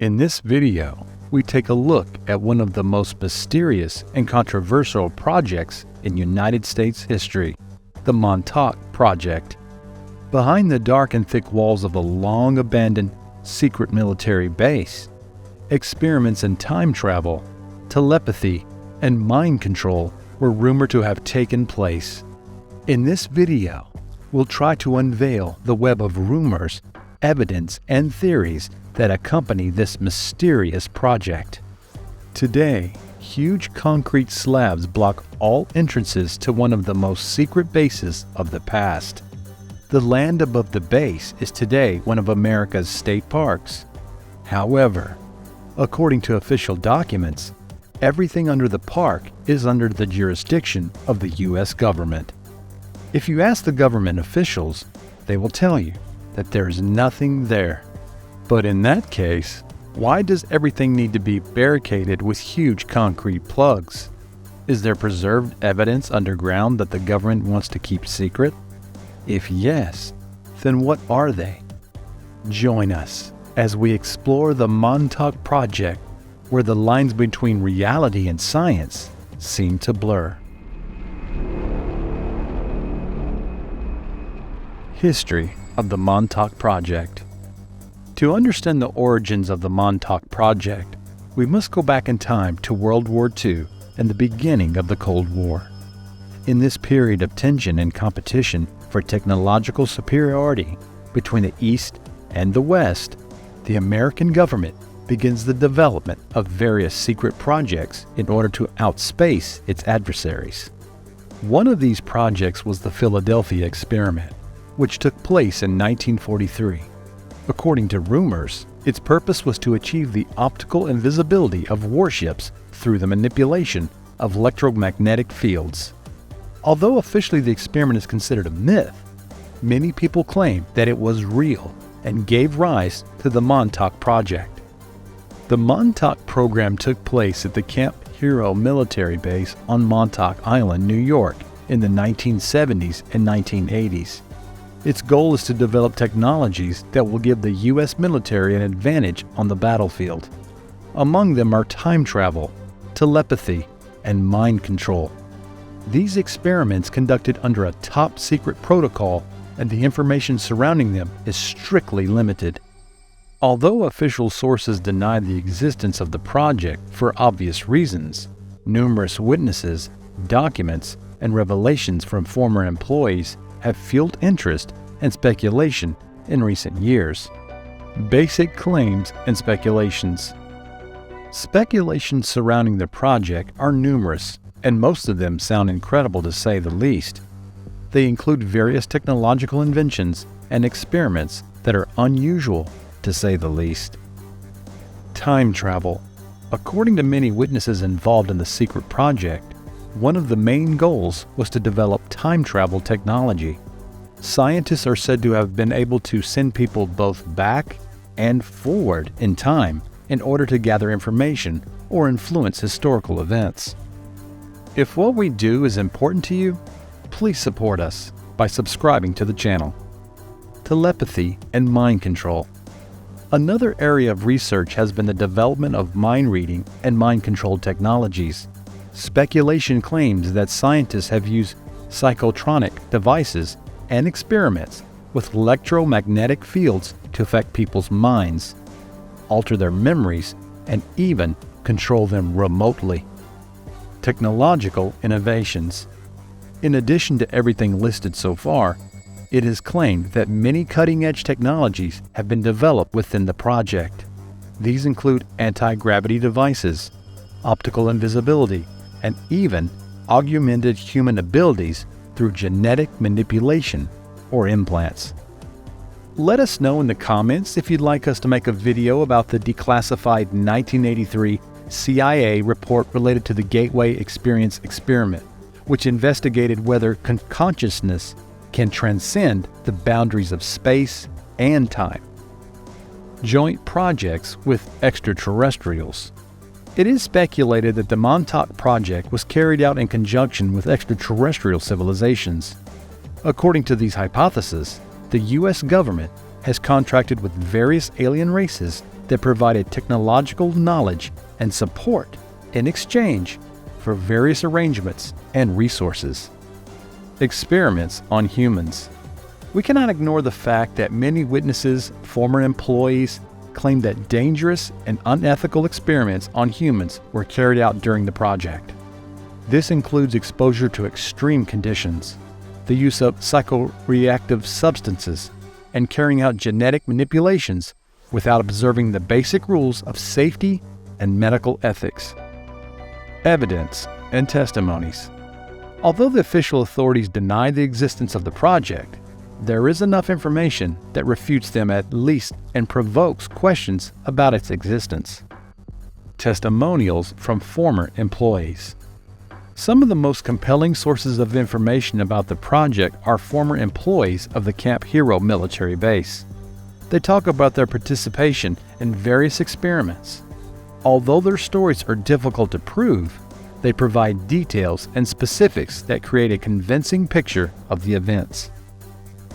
In this video, we take a look at one of the most mysterious and controversial projects in United States history, the Montauk Project. Behind the dark and thick walls of a long-abandoned secret military base, experiments in time travel, telepathy, and mind control were rumored to have taken place. In this video, we'll try to unveil the web of rumors, evidence, and theories that accompany this mysterious project. Today, huge concrete slabs block all entrances to one of the most secret bases of the past. The land above the base is today one of America's state parks. However, according to official documents, everything under the park is under the jurisdiction of the U.S. government. If you ask the government officials, they will tell you that there is nothing there. But in that case, why does everything need to be barricaded with huge concrete plugs? Is there preserved evidence underground that the government wants to keep secret? If yes, then what are they? Join us as we explore the Montauk Project, where the lines between reality and science seem to blur. History of the Montauk Project. To understand the origins of the Montauk Project, we must go back in time to World War II and the beginning of the Cold War. In this period of tension and competition for technological superiority between the East and the West, the American government begins the development of various secret projects in order to outspace its adversaries. One of these projects was the Philadelphia experiment, which took place in 1943. According to rumors, its purpose was to achieve the optical invisibility of warships through the manipulation of electromagnetic fields. Although officially the experiment is considered a myth, many people claim that it was real and gave rise to the Montauk Project. The Montauk program took place at the Camp Hero military base on Montauk Island, New York in the 1970s and 1980s. Its goal is to develop technologies that will give the U.S. military an advantage on the battlefield. Among them are time travel, telepathy, and mind control. These experiments conducted under a top-secret protocol, and the information surrounding them is strictly limited. Although official sources deny the existence of the project for obvious reasons, numerous witnesses, documents, and revelations from former employees have fueled interest and speculation in recent years. Basic claims and speculations. Speculations surrounding the project are numerous, and most of them sound incredible to say the least. They include various technological inventions and experiments that are unusual to say the least. Time travel. According to many witnesses involved in the secret project, one of the main goals was to develop time travel technology. Scientists are said to have been able to send people both back and forward in time in order to gather information or influence historical events. If what we do is important to you, please support us by subscribing to the channel. Telepathy and mind control. Another area of research has been the development of mind reading and mind control technologies. Speculation claims that scientists have used psychotronic devices and experiments with electromagnetic fields to affect people's minds, alter their memories, and even control them remotely. Technological innovations. In addition to everything listed so far, it is claimed that many cutting-edge technologies have been developed within the project. These include anti-gravity devices, optical invisibility, and even augmented human abilities through genetic manipulation or implants. Let us know in the comments if you'd like us to make a video about the declassified 1983 CIA report related to the Gateway Experience experiment, which investigated whether consciousness can transcend the boundaries of space and time. Joint projects with extraterrestrials. It is speculated that the Montauk Project was carried out in conjunction with extraterrestrial civilizations. According to these hypotheses, the U.S. government has contracted with various alien races that provided technological knowledge and support in exchange for various arrangements and resources. Experiments on humans. We cannot ignore the fact that many witnesses, former employees, claim that dangerous and unethical experiments on humans were carried out during the project. This includes exposure to extreme conditions, the use of psychoreactive substances, and carrying out genetic manipulations without observing the basic rules of safety and medical ethics. Evidence and testimonies. Although the official authorities deny the existence of the project, there is enough information that refutes them at least and provokes questions about its existence. Testimonials from former employees. Some of the most compelling sources of information about the project are former employees of the Camp Hero military base. They talk about their participation in various experiments. Although their stories are difficult to prove, they provide details and specifics that create a convincing picture of the events.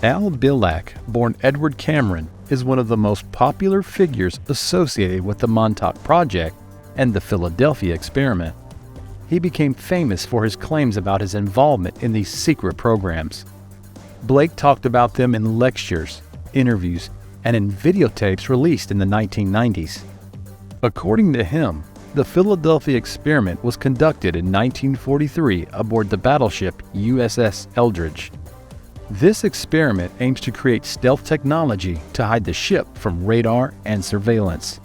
Al Bielak, born Edward Cameron, is one of the most popular figures associated with the Montauk Project and the Philadelphia experiment. He became famous for his claims about his involvement in these secret programs. Blake talked about them in lectures, interviews, and in videotapes released in the 1990s. According to him, the Philadelphia experiment was conducted in 1943 aboard the battleship USS Eldridge. This experiment aims to create stealth technology to hide the ship from radar and surveillance.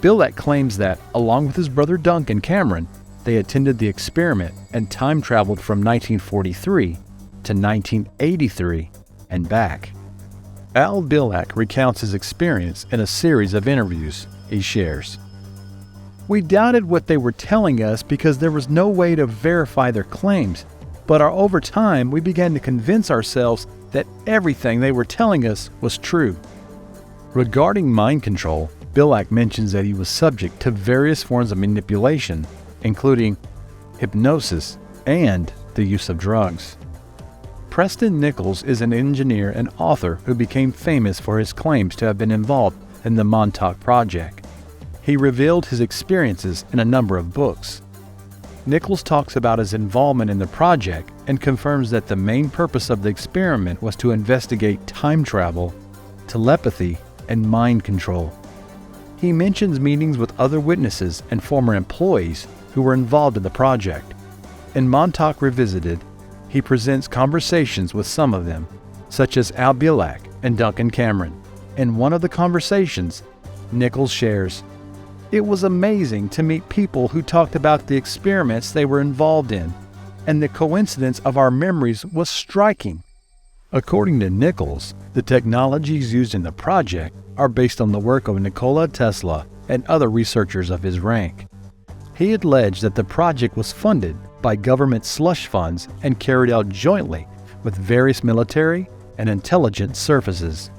Bielak claims that, along with his brother Duncan Cameron, they attended the experiment and time traveled from 1943 to 1983 and back. Al Bielak recounts his experience in a series of interviews he shares. We doubted what they were telling us because there was no way to verify their claims, but over time we began to convince ourselves that everything they were telling us was true. Regarding mind control, Bielak mentions that he was subject to various forms of manipulation, including hypnosis and the use of drugs. Preston Nichols is an engineer and author who became famous for his claims to have been involved in the Montauk Project. He revealed his experiences in a number of books. Nichols talks about his involvement in the project and confirms that the main purpose of the experiment was to investigate time travel, telepathy, and mind control. He mentions meetings with other witnesses and former employees who were involved in the project. In Montauk Revisited, he presents conversations with some of them, such as Al Bielak and Duncan Cameron. In one of the conversations, Nichols shares, "It was amazing to meet people who talked about the experiments they were involved in, and the coincidence of our memories was striking." According to Nichols, the technologies used in the project are based on the work of Nikola Tesla and other researchers of his rank. He alleged that the project was funded by government slush funds and carried out jointly with various military and intelligence services.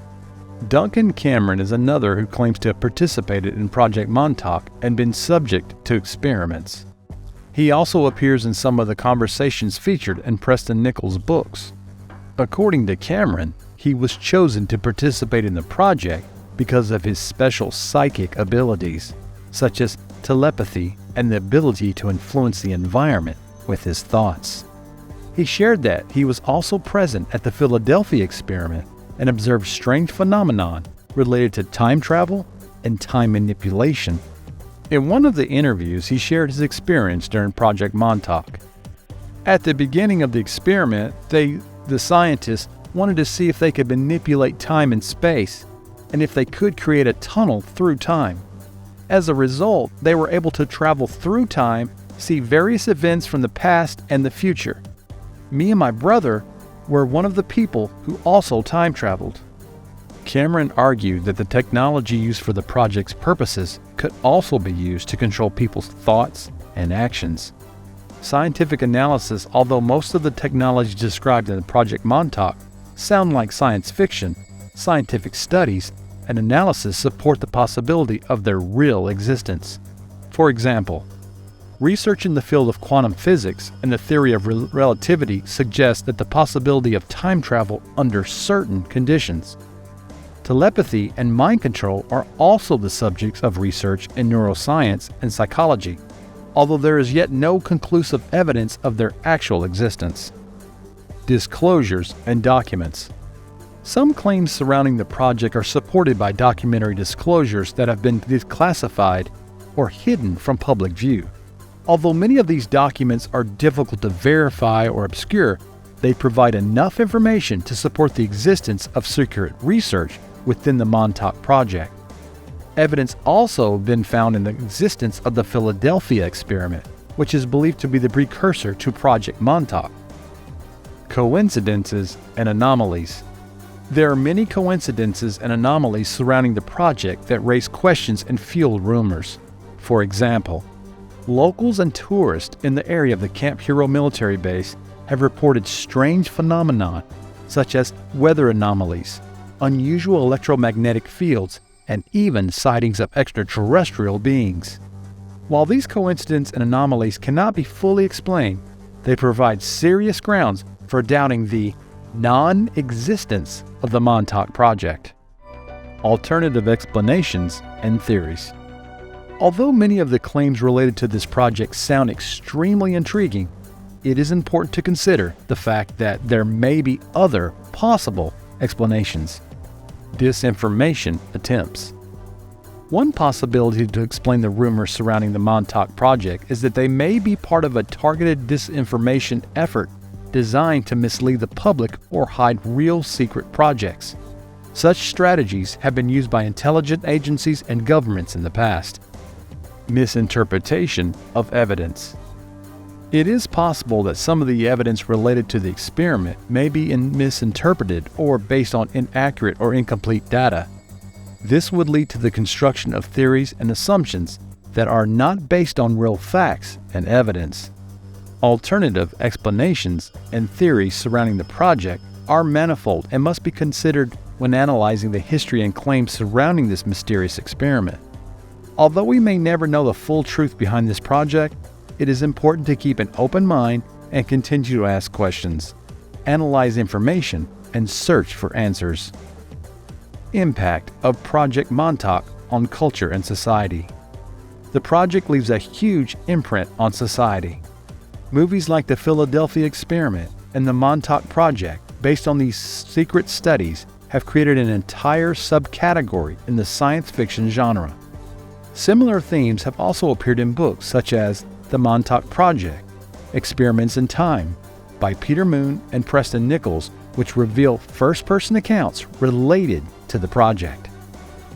Duncan Cameron is another who claims to have participated in Project Montauk and been subject to experiments. He also appears in some of the conversations featured in Preston Nichols' books. According to Cameron, he was chosen to participate in the project because of his special psychic abilities, such as telepathy and the ability to influence the environment with his thoughts. He shared that he was also present at the Philadelphia experiment and observed strange phenomenon related to time travel and time manipulation. In one of the interviews, he shared his experience during Project Montauk. At the beginning of the experiment, the scientists wanted to see if they could manipulate time and space, and if they could create a tunnel through time. As a result, they were able to travel through time, see various events from the past and the future. Me and my brother were one of the people who also time traveled. Cameron argued that the technology used for the project's purposes could also be used to control people's thoughts and actions. Scientific analysis, although most of the technology described in Project Montauk sound like science fiction, scientific studies and analysis support the possibility of their real existence. For example, research in the field of quantum physics and the theory of relativity suggests that the possibility of time travel under certain conditions. Telepathy and mind control are also the subjects of research in neuroscience and psychology, although there is yet no conclusive evidence of their actual existence. Disclosures and documents. Some claims surrounding the project are supported by documentary disclosures that have been declassified or hidden from public view. Although many of these documents are difficult to verify or obscure, they provide enough information to support the existence of secret research within the Montauk Project. Evidence also been found in the existence of the Philadelphia experiment, which is believed to be the precursor to Project Montauk. Coincidences and anomalies. There are many coincidences and anomalies surrounding the project that raise questions and fuel rumors. For example, locals and tourists in the area of the Camp Hero military base have reported strange phenomena such as weather anomalies, unusual electromagnetic fields, and even sightings of extraterrestrial beings. While these coincidences and anomalies cannot be fully explained, they provide serious grounds for doubting the non-existence of the Montauk Project. Alternative explanations and theories. Although many of the claims related to this project sound extremely intriguing, it is important to consider the fact that there may be other possible explanations. Disinformation attempts. One possibility to explain the rumors surrounding the Montauk Project is that they may be part of a targeted disinformation effort designed to mislead the public or hide real secret projects. Such strategies have been used by intelligence agencies and governments in the past. Misinterpretation of evidence. It is possible that some of the evidence related to the experiment may be misinterpreted or based on inaccurate or incomplete data. This would lead to the construction of theories and assumptions that are not based on real facts and evidence. Alternative explanations and theories surrounding the project are manifold and must be considered when analyzing the history and claims surrounding this mysterious experiment. Although we may never know the full truth behind this project, it is important to keep an open mind and continue to ask questions, analyze information, and search for answers. Impact of Project Montauk on culture and society. The project leaves a huge imprint on society. Movies like the Philadelphia Experiment and the Montauk Project, based on these secret studies, have created an entire subcategory in the science fiction genre. Similar themes have also appeared in books such as The Montauk Project, Experiments in Time, by Peter Moon and Preston Nichols, which reveal first-person accounts related to the project.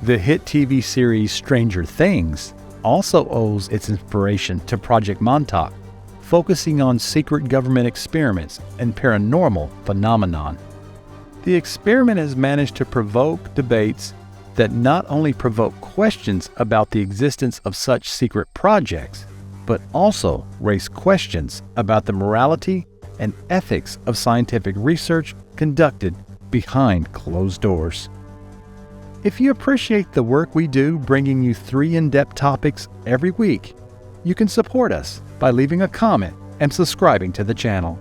The hit TV series Stranger Things also owes its inspiration to Project Montauk, focusing on secret government experiments and paranormal phenomenon. The experiment has managed to provoke debates that not only provoke questions about the existence of such secret projects, but also raise questions about the morality and ethics of scientific research conducted behind closed doors. If you appreciate the work we do bringing you 3 in-depth topics every week, you can support us by leaving a comment and subscribing to the channel.